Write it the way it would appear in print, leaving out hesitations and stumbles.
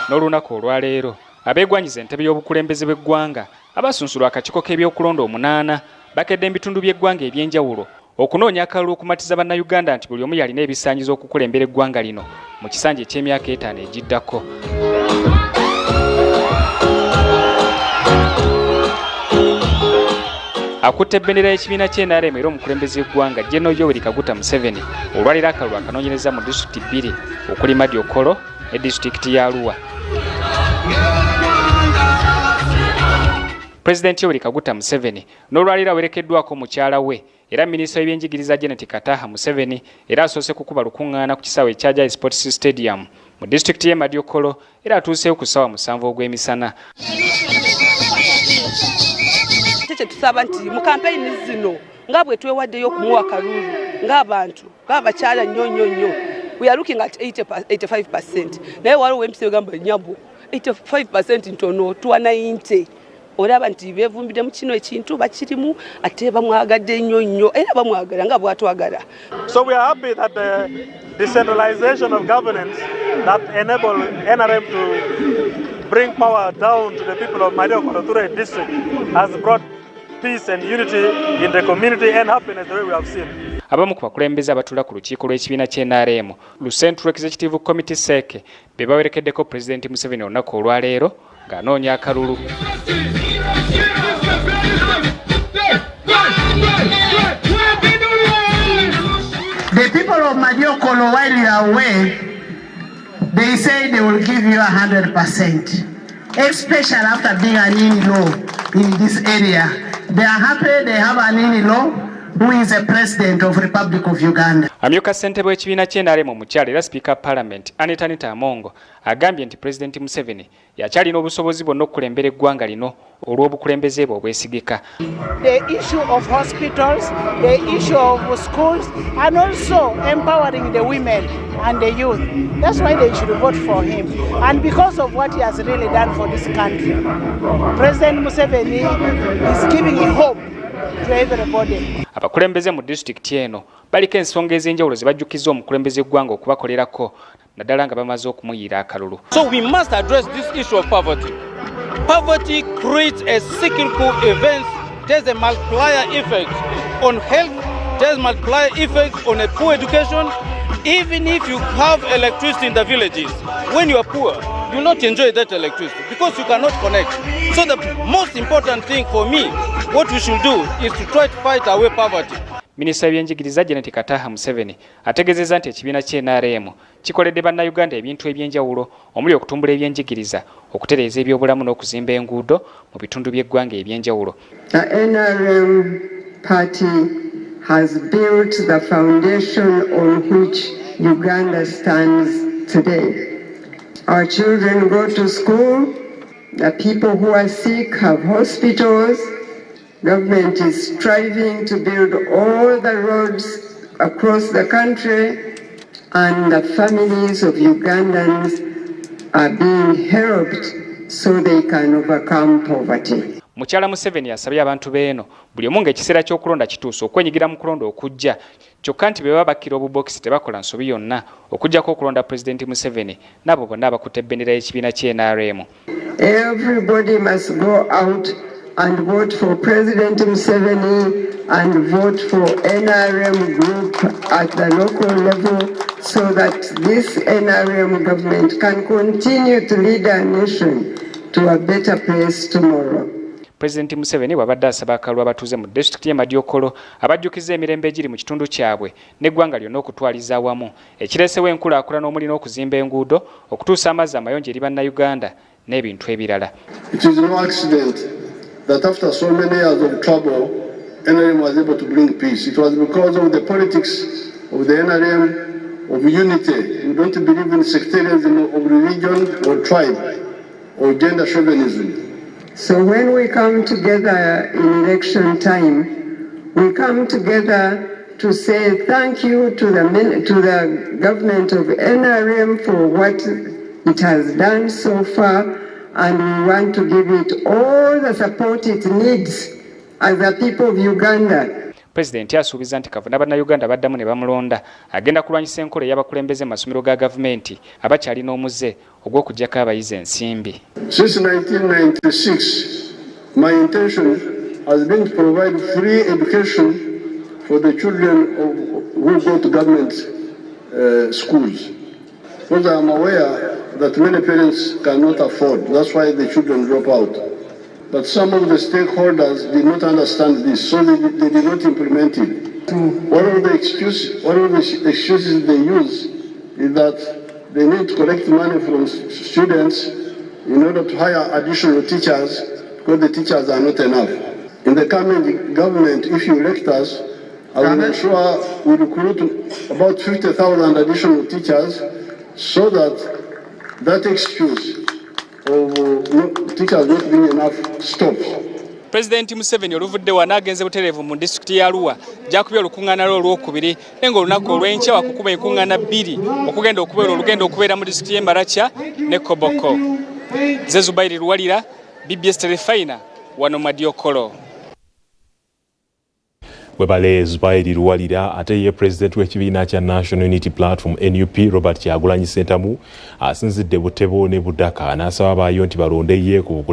N'olunaku olwaleero abeegwanyiza entebe y'obukulembeze bw'eggwanga abasunsulwa akakiiko k'ebyokulonda 8 bakedde ebitundu by'eggwanga ebyenjawulo okunoonya akalulu okumatiza bannayuganda nti buli omu yalina ebisaanyizo okukulembera eggwanga lino mu kisanja eky'emyaka 5 egiddako. Akutte ebbendera y'ekibiina ky'NRM era omukulembeze w'eggwanga General Yoweri Kaguta Museveni olwaleero akalulu akanoonyereza mu disitulikiti 2 okuli Madi Okollo ne disitulikiti ya Arua. Pulezidenti Yoweri Kaguta Museveni n'olwaleero awerekeddwako mukyala we era minisita w'ebyenjigiriza Janet Kataha Museveni era asoose kukuba lukuŋŋaana ku kisaawe ekya Ageesigika Sports Stadium mu disitulikiti y'e Madi Okollo era atuuseeyo ku ssaawa 7 ogw'emisana. Tusaba nti mu kampeyini zino nga bwe twewaddeyo okumuwa akalulu ng'abantu ng'abakyala nnyo we are looking at 85%. Naye waliwo empisa egamba nyabo 85% ntono tuwa 90. Olaba nti beevumbiddemu kino ekintu bakirimu ate bamwagadde nnyo era bamwagala nga bw'atwagala. So we are happy that the decentralization of governance that enable NRM to bring power down to the people of Madi Okollo district has brought peace and unity in the community and happiness the way we have seen. Abamu ku bakulembeze abatula ku lukiiko lw'ekibiina ky'NRM lu Central Executive Committee SEC be bawerekeddeko Pulezidenti Museveni olunaku olwaleero ng'anoonya akalulu. The people of Madi Okollo, while you are away, they say they will give you 100%, especially after being an in-law in this area. They are happy they have an in-law who is a president of Republic of Uganda. Amyuka ssentebe w'ekibiina ky'NRM omukyala era Speaker Parliament Anita Amongo agambye nti Pulezidenti Museveni yakyalina obusobozi bwonna okukulembera eggwanga lino olw'obukulembeze bwe obwesigika. The issue of hospitals, the issue of schools, and also empowering the women and the youth. That's why they should vote for him. And because of what he has really done for this country, President Museveni is giving hope to everybody. Abakulembeze mu disitulikiti eno baliko ensonga ez'enjawulo ze bajjukiza omukulembeze gwanga okubakolerako naddala nga bamaze okumuyiira akalulu. So we must address this issue of poverty. Poverty creates a cyclical event. There's a multiplier effect on health. There's a multiplier effect on a poor education. Even if you have electricity in the villages, when you are poor, you will not enjoy that electricity because you cannot connect. So the most important thing for me, what we should do is to try to fight away poverty. Minisita w'ebyenjigiriza Janet Kataha Museveni ategeezezza nti ekibiina ky'NRM kikoledde bannayuganda ebintu ebyenjawulo omuli okutumbula ebyenjigiriza, okutereeza ebyobulamu n'okuzimba enguudo mu bitundu by'eggwanga ebyenjawulo. The NRM party has built the foundation on which Uganda stands today. Our children go to school, the people who are sick have hospitals. Government is striving to build all the roads across the country, and the families of Ugandans are being helped so they can overcome poverty. Mukyala Museveni asabye abantu beeno buli omu ng'ekiseera ky'okulonda kituuse okwenyigira mu kulonda okujja kyokka nti be baba bakkira obubokisi tebakola nsobi yonna okuggyako okulonda Pulezidenti Museveni n'abo bonna abakutte ebbendera y'ekibiina ky'NRM. Everybody must go out and vote for President Museveni and vote for NRM group at the local level so that this NRM government can continue to lead our nation to a better place tomorrow. Pulezidenti Museveni bw'abadde asaba akalulu abatuuze mu disitulikiti y'e Madi Okollo abajjukiza emirembe egiri mu kitundu kyabwe n'eggwanga lyonna okutwaliza awamu ekireesewo enkulaakulana omuli n'okuzimba enguudo, okutuusa amazzi amayonjo eri bannayuganda n'ebintu ebirala. It is no accident that after so many years of trouble, NRM was able to bring peace. It was because of the politics of the NRM of unity. We don't believe in sectarianism of religion or tribe or gender chauvinism. So when we come together in election time, we come together to say thank you to the government of NRM for what it has done so far, and we want to give it all the support it needs as the people of Uganda. Pulezidenti asuubiza nti kavuna bannayuganda baddamu ne bamulonda agenda kulwanyisa enkola ey'abakulembeze mu masomero ga gavumenti abakyalina omuze ogw'okuggyako abayizi ensimbi. Since 1996, my intention has been to provide free education for the children who go to government schools. Because I am aware that many parents cannot afford. That's why the children drop out. But some of the stakeholders did not understand this, so they did not implement it. One of the excuses they use is that they need to collect money from students in order to hire additional teachers because the teachers are not enough. In the coming government, if you elect us, I will ensure we recruit about 50,000 additional teachers so that excuse of teachers not being enough stops. President Museveni oluvudde wanaagenze butereevu mu disitulikiti ya Arua gyakubye olukuŋŋaana lwe olwokubiri nenga olunaku olw'enkya wakukuba enkuŋŋaana bbiri okugenda okubeera olugendo okubeera mu disitulikiti y'e Maracha ne Koboko. Zubairi Olwaleero, BBS Terefayina, wano Madi Okollo. Webale Azzeemu Olwaleero ate ye president w'ekibiina kya National Unity Platform NUP Robert Kyagulanyi Ssentamu asinzidde Butebo ne Budaka n'asaba abaayo nti balonde ye ku